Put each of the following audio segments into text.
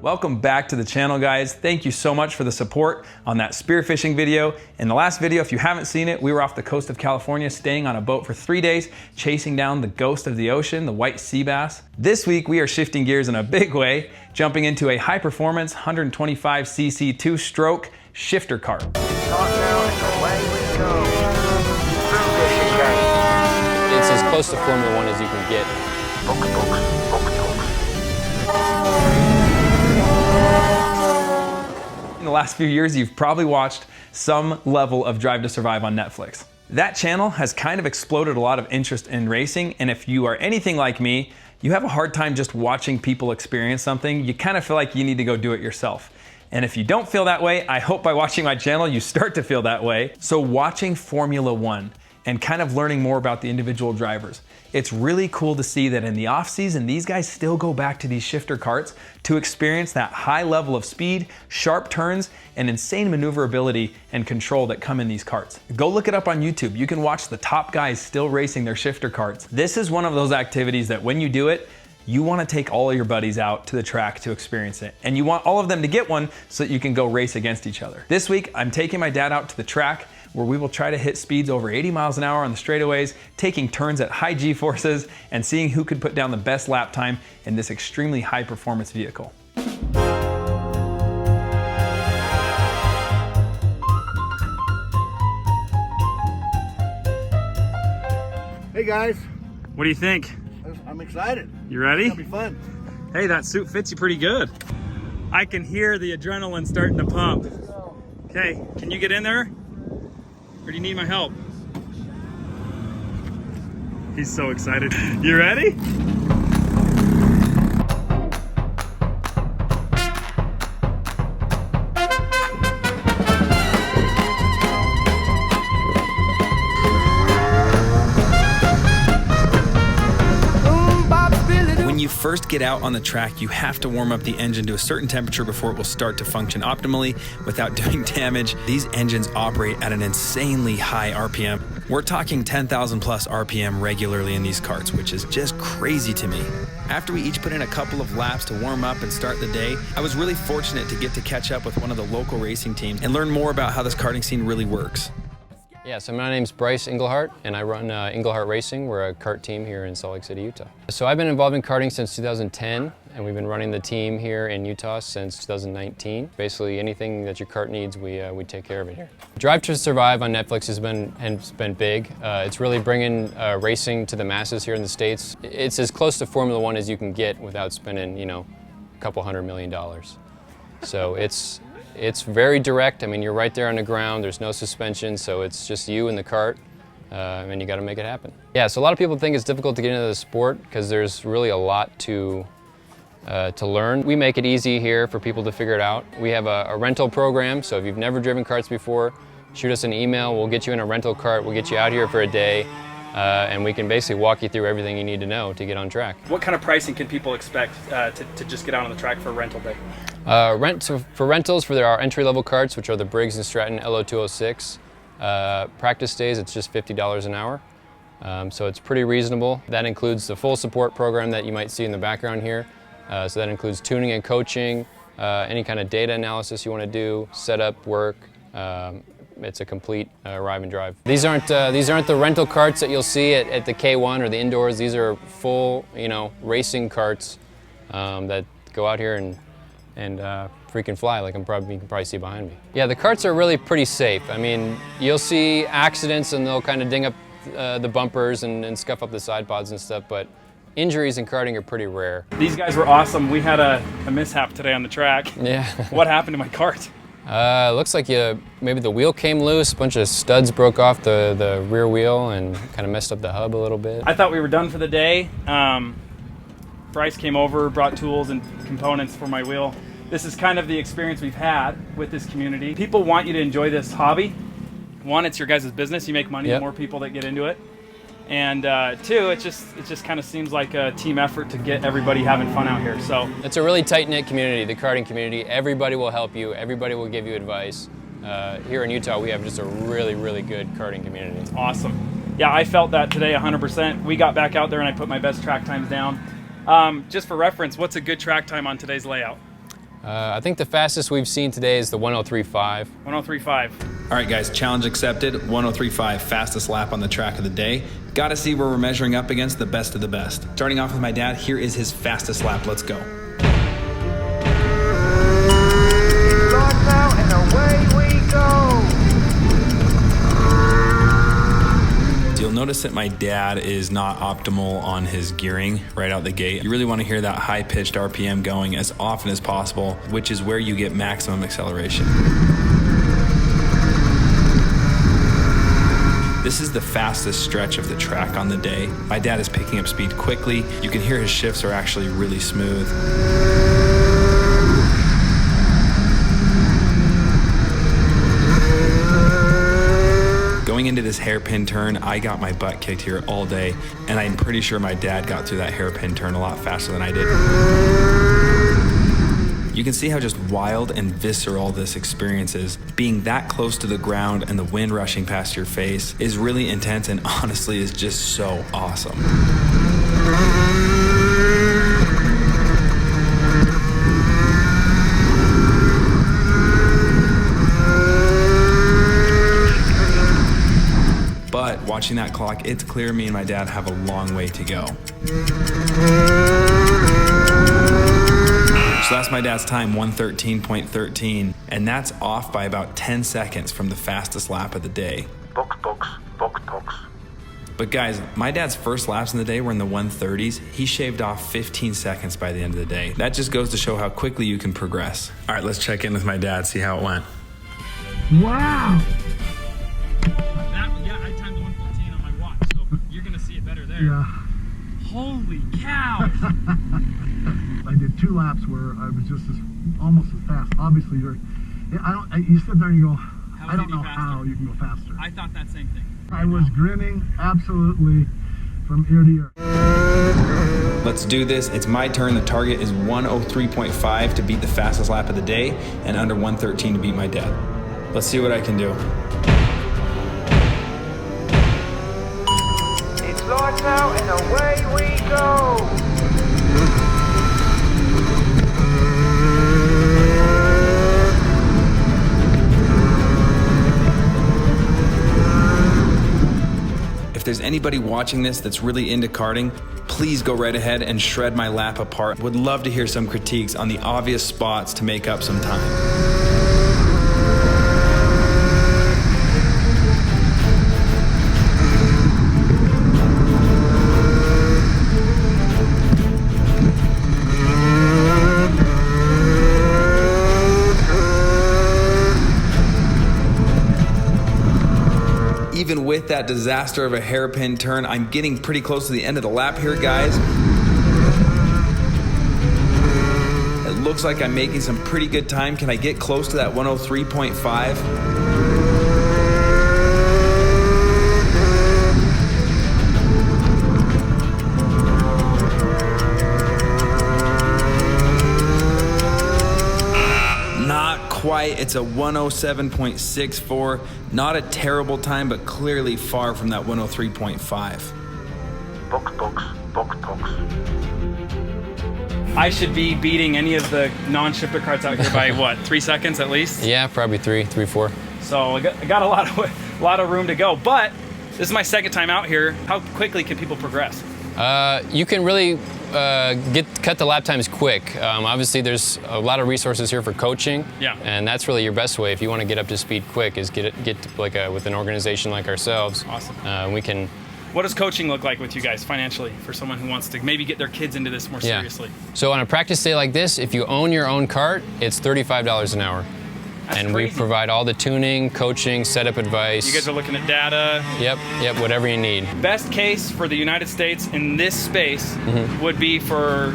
Welcome back to the channel, guys. Thank you so much for the support on that spearfishing video. In the last video, if you haven't seen it, we were off the coast of California staying on a boat for 3 days, chasing down the ghost of the ocean, the white sea bass. This week, we are shifting gears in a big way, jumping into a high-performance 125cc two-stroke shifter cart. It's as close to Formula One as you can get. In the last few years, you've probably watched some level of Drive to Survive on Netflix. That channel has kind of exploded a lot of interest in racing, and if you are anything like me, you have a hard time just watching people experience something. You kind of feel like you need to go do it yourself. And if you don't feel that way, I hope by watching my channel, you start to feel that way. So watching Formula One and kind of learning more about the individual drivers, it's really cool to see that in the off season, these guys still go back to these shifter carts to experience that high level of speed, sharp turns, and insane maneuverability and control that come in these carts. Go look it up on YouTube. You can watch the top guys still racing their shifter carts. This is one of those activities that when you do it, you want to take all of your buddies out to the track to experience it. And you want all of them to get one so that you can go race against each other. This week, I'm taking my dad out to the track where we will try to hit speeds over 80 miles an hour on the straightaways, taking turns at high G-forces, and seeing who could put down the best lap time in this extremely high performance vehicle. Hey guys. What do you think? I'm excited. You ready? It's gonna be fun. Hey, that suit fits you pretty good. I can hear the adrenaline starting to pump. Okay, can you get in there? Or do you need my help? He's so excited. You ready? When you first get out on the track, you have to warm up the engine to a certain temperature before it will start to function optimally without doing damage. These engines operate at an insanely high RPM. We're talking 10,000 plus RPM regularly in these carts, which is just crazy to me. After we each put in a couple of laps to warm up and start the day, I was really fortunate to get to catch up with one of the local racing teams and learn more about how this karting scene really works. Yeah, so my name's Bryce Englehart, and I run Englehart Racing. We're a kart team here in Salt Lake City, Utah. So I've been involved in karting since 2010, and we've been running the team here in Utah since 2019. Basically, anything that your kart needs, we take care of it here. Drive to Survive on Netflix has been big. It's really bringing racing to the masses here in the States. It's as close to Formula One as you can get without spending, you know, a couple $100 million. So it's very direct. I mean, you're right there on the ground. There's no suspension, so it's just you and the cart, and you got to make it happen. Yeah, so a lot of people think it's difficult to get into the sport because there's really a lot to learn. We make it easy here for people to figure it out. We have a rental program, so if you've never driven karts before, shoot us an email. We'll get you in a rental cart. We'll get you out here for a day, and we can basically walk you through everything you need to know to get on track. What kind of pricing can people expect to just get out on the track for a rental day? For rentals, for our entry-level karts, which are the Briggs & Stratton LO206, practice days, it's just $50 an hour. So it's pretty reasonable. That includes the full support program that you might see in the background here. So that includes tuning and coaching, any kind of data analysis you want to do, setup, work. It's a complete arrive and drive. These aren't the rental karts that you'll see at the K1 or the indoors. These are full, you know, racing karts that go out here and freaking fly, like you can probably see behind me. Yeah, the karts are really pretty safe. I mean, you'll see accidents and they'll kind of ding up the bumpers and scuff up the side pods and stuff, but injuries in karting are pretty rare. These guys were awesome. We had a mishap today on the track. Yeah. What happened to my cart? Looks like maybe the wheel came loose, a bunch of studs broke off the rear wheel and kind of messed up the hub a little bit. I thought we were done for the day. Bryce came over, brought tools and components for my wheel. This is kind of the experience we've had with this community. People want you to enjoy this hobby. One, it's your guys' business. You make money, the more people that get into it. And two, it just kind of seems like a team effort to get everybody having fun out here. So it's a really tight-knit community, the karting community. Everybody will help you. Everybody will give you advice. Here in Utah, we have just a really, really good karting community. Awesome. Yeah, I felt that today 100%. We got back out there and I put my best track times down. Just for reference, what's a good track time on today's layout? I think the fastest we've seen today is the 103.5. 103.5. All right, guys, challenge accepted. 103.5, fastest lap on the track of the day. Got to see where we're measuring up against the best of the best. Starting off with my dad, here is his fastest lap. Let's go. Starts out and away we go. You'll notice that my dad is not optimal on his gearing right out the gate. You really want to hear that high-pitched RPM going as often as possible, which is where you get maximum acceleration. This is the fastest stretch of the track on the day. My dad is picking up speed quickly. You can hear his shifts are actually really smooth. Going into this hairpin turn, I got my butt kicked here all day, and I'm pretty sure my dad got through that hairpin turn a lot faster than I did. You can see how just wild and visceral this experience is. Being that close to the ground and the wind rushing past your face is really intense and honestly is just so awesome. But watching that clock, it's clear me and my dad have a long way to go. So that's my dad's time, 1:13.13, and that's off by about 10 seconds from the fastest lap of the day. Box. But guys, my dad's first laps in the day were in the 1:30s. He shaved off 15 seconds by the end of the day. That just goes to show how quickly you can progress. All right, let's check in with my dad, see how it went. Wow. Yeah, I timed the 114 on my watch, so you're gonna see it better there. Yeah. Holy cow! I did 2 laps where I was just almost as fast. Obviously, you sit there and you go, I don't know how you can go faster. I thought that same thing. I was grinning absolutely from ear to ear. Let's do this. It's my turn. The target is 1:03.5 to beat the fastest lap of the day and under 1:13 to beat my dad. Let's see what I can do. It starts out and away we go. If there's anybody watching this that's really into karting, please go right ahead and shred my lap apart. Would love to hear some critiques on the obvious spots to make up some time. Even with that disaster of a hairpin turn, I'm getting pretty close to the end of the lap here, guys. It looks like I'm making some pretty good time. Can I get close to that 103.5? Quite. It's a 107.64. Not a terrible time, but clearly far from that 103.5. Box. I should be beating any of the non-shifter carts out here by what, 3 seconds at least? Yeah, probably 3, 4. So I got a lot of room to go. But this is my second time out here. How quickly can people progress? You can really cut the lap times quick. Obviously, there's a lot of resources here for coaching. Yeah. And that's really your best way if you want to get up to speed quick. Is get like with an organization like ourselves. Awesome. We can. What does coaching look like with you guys financially for someone who wants to maybe get their kids into this more seriously? So on a practice day like this, if you own your own cart, it's $35 an hour. That's and crazy. We provide all the tuning, coaching, setup advice. You guys are looking at data. Yep, whatever you need. Best case for the United States in this space would be for,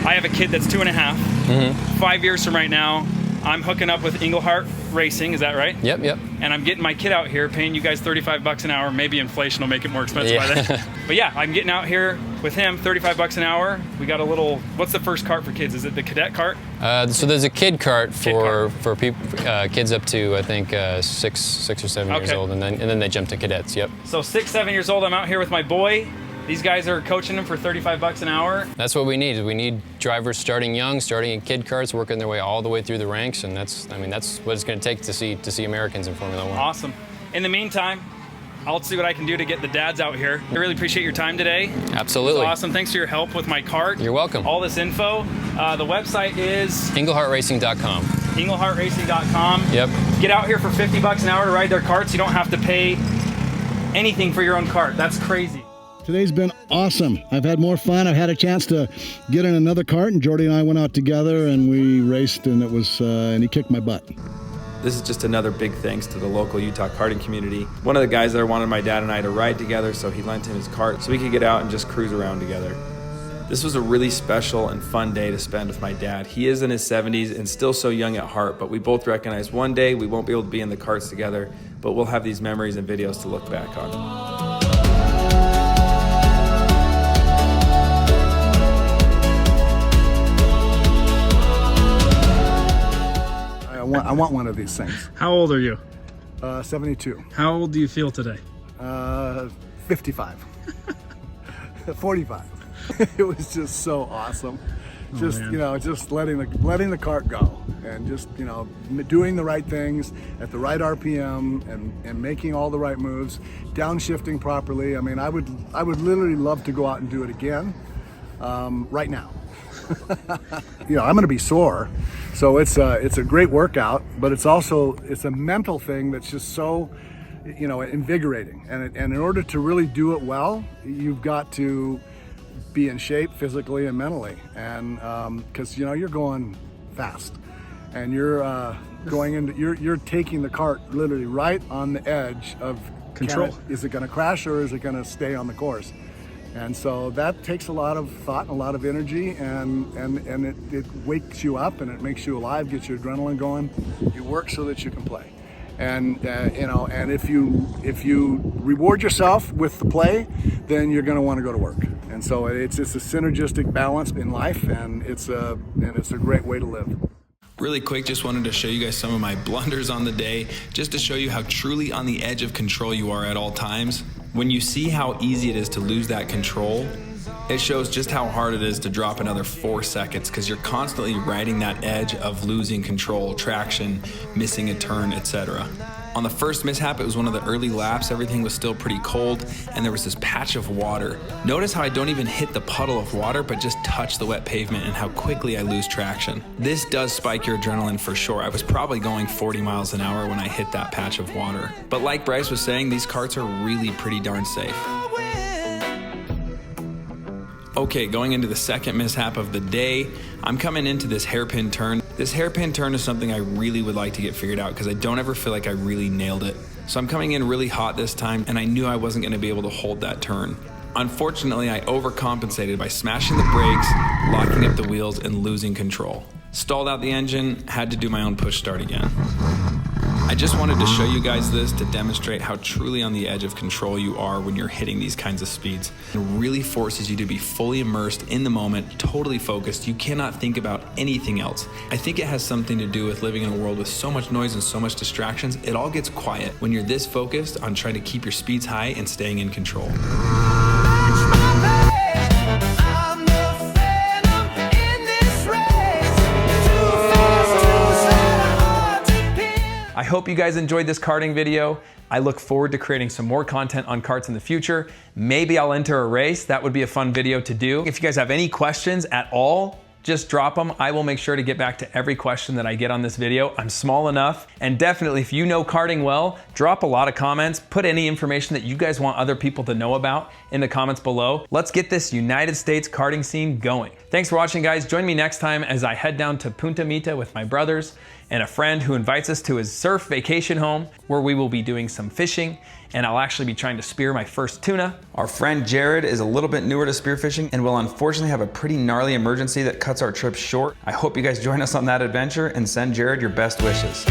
I have a kid that's 2.5. 5 years from right now, I'm hooking up with Englehart Racing, is that right? Yep, yep. And I'm getting my kid out here, paying you guys $35 an hour. Maybe inflation will make it more expensive by then. But yeah, I'm getting out here with him, $35 an hour. We got a little, what's the first cart for kids? Is it the cadet cart? So there's a kid cart for people, kids up to, I think, 6 or 7 years old, and then they jump to cadets, yep. So 6, 7 years old, I'm out here with my boy. These guys are coaching him for $35 an hour. That's what we need. We need drivers starting young, starting in kid karts, working their way all the way through the ranks, and that's what it's going to take to see Americans in Formula One. Awesome. In the meantime, I'll see what I can do to get the dads out here. I really appreciate your time today. Absolutely. It's awesome. Thanks for your help with my cart. You're welcome. All this info. The website is EnglehartRacing.com. EnglehartRacing.com. Yep. Get out here for $50 an hour to ride their carts. You don't have to pay anything for your own cart. That's crazy. Today's been awesome. I've had more fun. I've had a chance to get in another cart, and Jordy and I went out together and we raced, and it was and he kicked my butt. This is just another big thanks to the local Utah karting community. One of the guys there wanted my dad and I to ride together, so he lent him his cart so we could get out and just cruise around together. This was a really special and fun day to spend with my dad. He is in his 70s and still so young at heart, but we both recognize one day we won't be able to be in the karts together, but we'll have these memories and videos to look back on. I want one of these things. How old are you? 72. How old do you feel today? 55. 45. It was just so awesome. Just just letting the cart go, and just doing the right things at the right RPM, and making all the right moves, downshifting properly. I mean, I would literally love to go out and do it again right now. I'm going to be sore, so it's a great workout, but it's a mental thing that's just so invigorating, and in order to really do it well, you've got to be in shape physically and mentally, and because you're going fast, and you're going into you're taking the cart literally right on the edge of control. Is it going to crash, or is it going to stay on the course? And so that takes a lot of thought and a lot of energy, and it wakes you up, and it makes you alive, gets your adrenaline going. You work so that you can play, and and if you reward yourself with the play, then you're going to want to go to work. And so it's a synergistic balance in life, and it's a great way to live. Really quick, just wanted to show you guys some of my blunders on the day, just to show you how truly on the edge of control you are at all times. When you see how easy it is to lose that control, it shows just how hard it is to drop another 4 seconds, because you're constantly riding that edge of losing control, traction, missing a turn, etc. On the first mishap, it was one of the early laps. Everything was still pretty cold, and there was this patch of water. Notice how I don't even hit the puddle of water, but just touch the wet pavement, and how quickly I lose traction. This does spike your adrenaline for sure. I was probably going 40 miles an hour when I hit that patch of water. But like Bryce was saying, these karts are really pretty darn safe. Okay, going into the second mishap of the day, I'm coming into this hairpin turn. This hairpin turn is something I really would like to get figured out, because I don't ever feel like I really nailed it. So I'm coming in really hot this time, and I knew I wasn't going to be able to hold that turn. Unfortunately, I overcompensated by smashing the brakes, locking up the wheels, and losing control. Stalled out the engine, had to do my own push start again. I just wanted to show you guys this to demonstrate how truly on the edge of control you are when you're hitting these kinds of speeds. It really forces you to be fully immersed in the moment, totally focused. You cannot think about anything else. I think it has something to do with living in a world with so much noise and so much distractions. It all gets quiet when you're this focused on trying to keep your speeds high and staying in control. I hope you guys enjoyed this karting video. I look forward to creating some more content on karts in the future. Maybe I'll enter a race. That would be a fun video to do. If you guys have any questions at all, just drop them. I will make sure to get back to every question that I get on this video. I'm small enough. And definitely, if you know karting well, drop a lot of comments. Put any information that you guys want other people to know about in the comments below. Let's get this United States karting scene going. Thanks for watching, guys. Join me next time as I head down to Punta Mita with my brothers and a friend who invites us to his surf vacation home, where we will be doing some fishing and I'll actually be trying to spear my first tuna. Our friend Jared is a little bit newer to spearfishing and will unfortunately have a pretty gnarly emergency that cuts our trip short. I hope you guys join us on that adventure and send Jared your best wishes.